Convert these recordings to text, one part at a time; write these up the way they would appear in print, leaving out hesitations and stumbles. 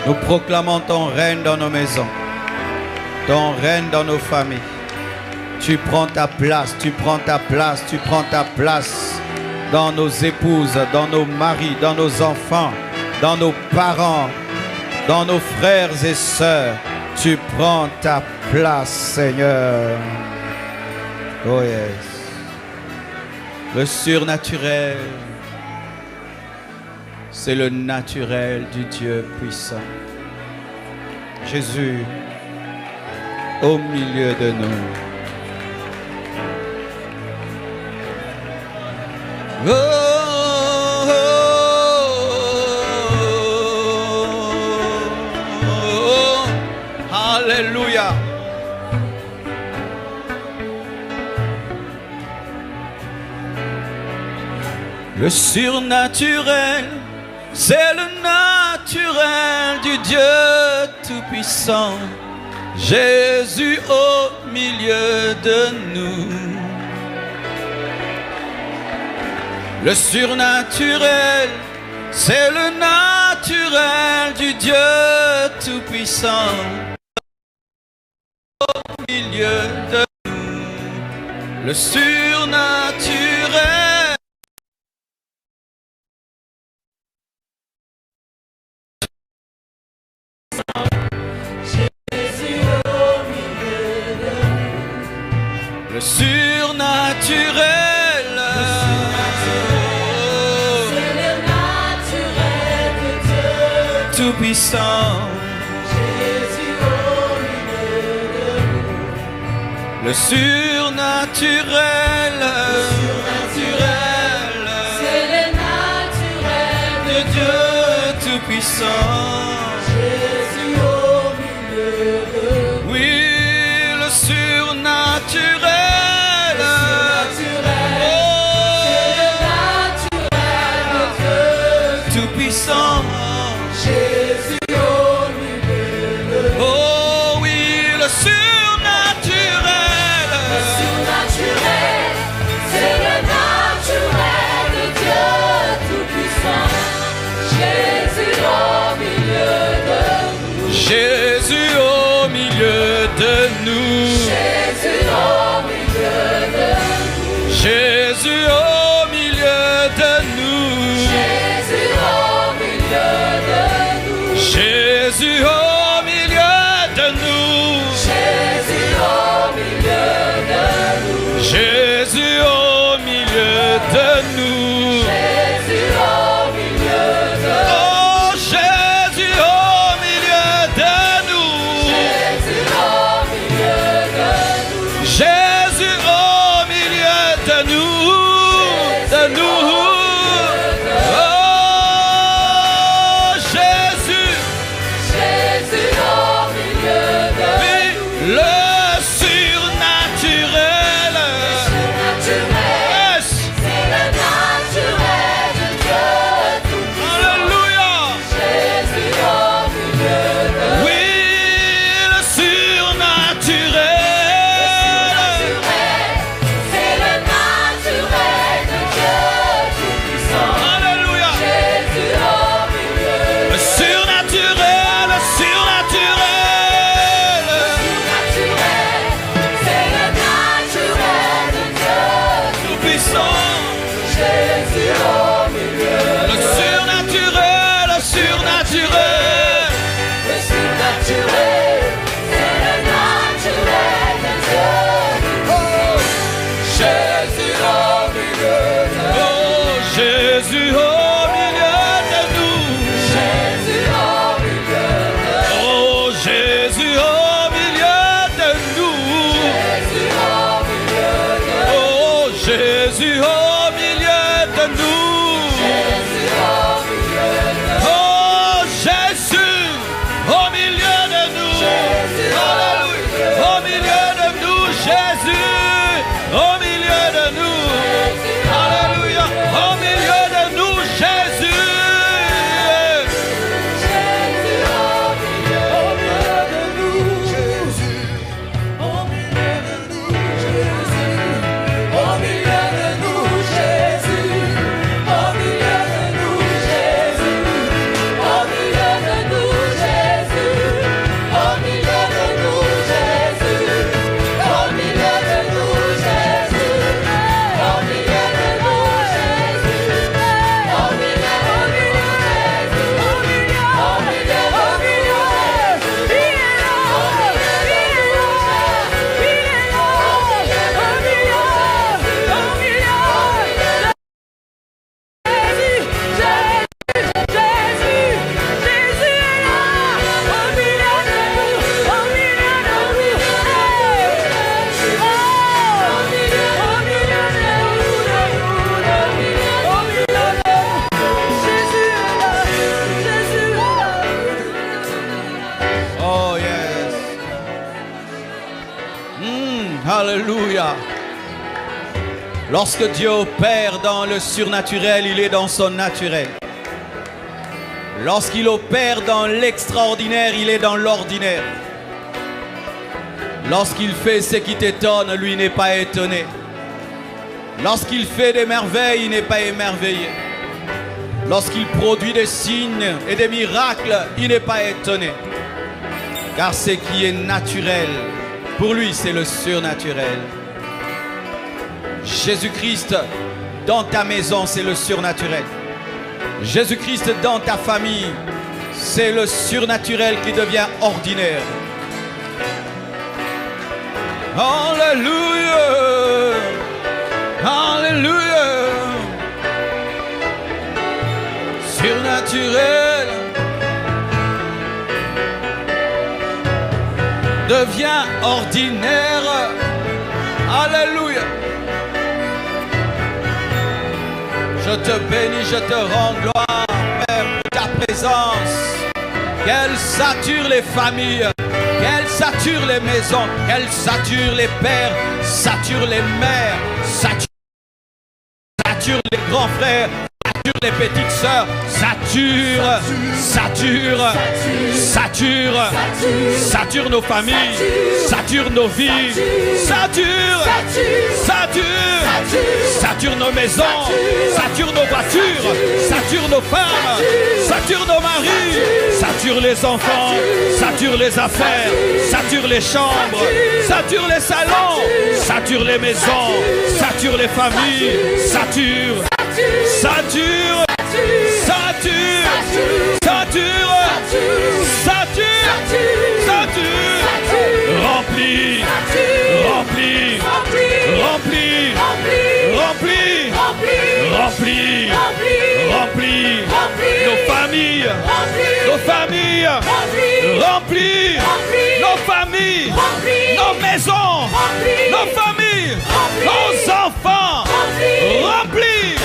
Nous proclamons ton règne dans nos maisons, ton règne dans nos familles. Tu prends ta place, tu prends ta place, tu prends ta place dans nos épouses, dans nos maris, dans nos enfants, dans nos parents, dans nos frères et sœurs. Tu prends ta place, Seigneur. Oh yes. Le surnaturel, c'est le naturel du Dieu puissant. Jésus, au milieu de nous. Oh, oh, oh, oh, alléluia. Le surnaturel, c'est le naturel du Dieu Tout-Puissant. Jésus au milieu de nous. Le surnaturel, c'est le naturel du Dieu Tout-Puissant. Au milieu de nous. Le surnaturel. Le surnaturel, c'est le naturel de Dieu Tout-Puissant. Jésus au milieu de nous. Le surnaturel, C'est le naturel de Dieu Tout-Puissant. Jésus au milieu de nous. Oui, le surnaturel. Tout-Puissant, Jésus au milieu de nous. oh oui, le surnaturel. Le surnaturel, c'est le naturel de Dieu Tout-Puissant. Jésus au milieu de nous. Jésus au milieu de nous. Jésus au milieu de nous. Jésus au milieu de nous. Jésus au milieu de nous. Jésus au milieu de nous. Jésus au milieu de nous. Jésus au milieu de nous. Jésus au milieu de nous. Oh Jésus au milieu de nous. Jésus au milieu de nous. Jésus au milieu de nous. De nous. Oh Jésus. Jésus au milieu de Oui, nous. le surnaturel. Naturel, Yes. c'est le naturel de Dieu Tout-Puissant. Alléluia. Jésus au milieu de nous. Oui, le surnaturel. C'est le naturel de Dieu Tout-Puissant. Alléluia. Jésus au milieu de Le nous. surnaturel, le surnaturel. Naturel, c'est le naturel de Dieu Tout-Puissant. Jésus au milieu Le surnaturel, le surnaturel. Le surnaturel, c'est le naturel de Dieu. Jésus au milieu de nous. Oh Jésus au milieu de nous. Jésus au milieu de nous. Oh Jésus au milieu de nous. Jésus au milieu de nous. Oh Jésus au milieu de nous. Jésus au milieu de nous. Oh Jésus Alléluia. Lorsque Dieu opère dans le surnaturel, il est dans son naturel. Lorsqu'il opère dans l'extraordinaire, il est dans l'ordinaire. Lorsqu'il fait ce qui t'étonne, lui n'est pas étonné. Lorsqu'il fait des merveilles, il n'est pas émerveillé. Lorsqu'il produit des signes et des miracles, il n'est pas étonné. Car ce qui est naturel, pour lui, c'est le surnaturel. Jésus-Christ, dans ta maison, c'est le surnaturel. Jésus-Christ, dans ta famille, c'est le surnaturel qui devient ordinaire. Alléluia. Alléluia. Surnaturel devient ordinaire. Alléluia. Je te bénis, je te rends gloire, Père, pour ta présence. Qu'elle sature les familles, qu'elle sature les maisons, qu'elle sature les pères, sature les mères, sature les grands frères, sature les petites sœurs, sature nos familles, sature nos vies, sature nos maisons, sature nos voitures, sature nos femmes, sature nos maris, sature les enfants, sature les affaires, sature les chambres, sature les salons, sature les maisons, sature les familles, sature, remplis, nos familles, remplis nos familles, nos maisons, nos familles, nos enfants, remplis.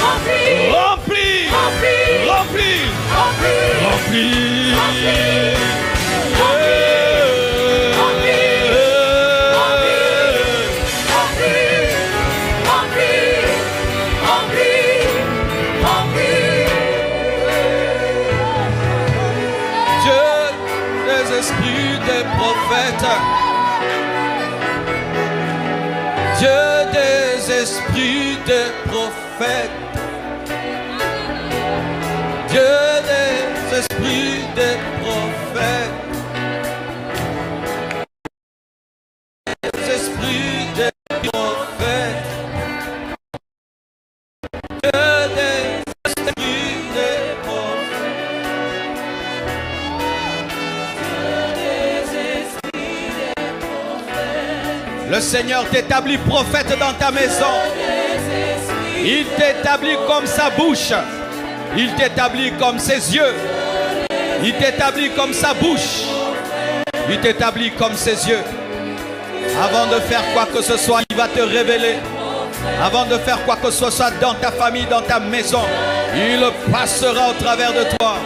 Dieu des esprits des prophètes, Dieu des esprits des prophètes, des esprits des prophètes, Dieu des esprits des prophètes. Le Seigneur t'établit prophète dans ta maison. Il t'établit comme sa bouche. Il t'établit comme ses yeux. Il t'établit comme sa bouche. Il t'établit comme ses yeux. Avant de faire quoi que ce soit, il va te révéler. Avant de faire quoi que ce soit dans ta famille, dans ta maison, il passera au travers de toi.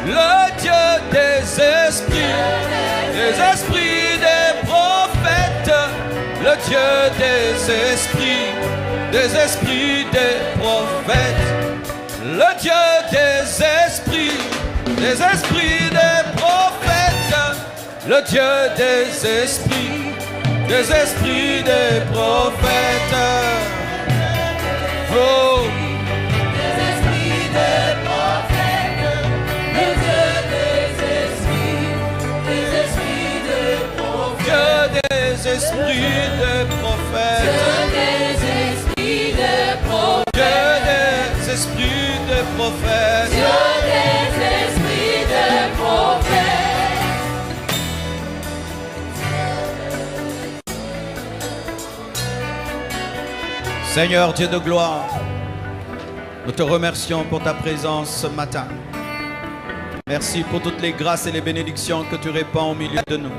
Le Dieu des esprits des prophètes, le Dieu des esprits des prophètes, le Dieu des esprits des prophètes, le Dieu des esprits des prophètes. Oh. Des esprits de prophètes, des esprits de prophètes, des esprits de prophètes, des esprits de prophètes. Seigneur Dieu de gloire, nous te remercions pour ta présence ce matin. Merci pour toutes les grâces et les bénédictions que tu répands au milieu de nous.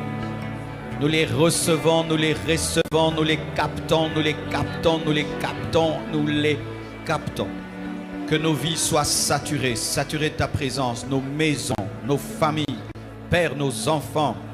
Nous les recevons, nous les recevons, nous les captons, nous les captons, nous les captons, nous les captons. Que nos vies soient saturées, saturées de ta présence, nos maisons, nos familles, Père, nos enfants,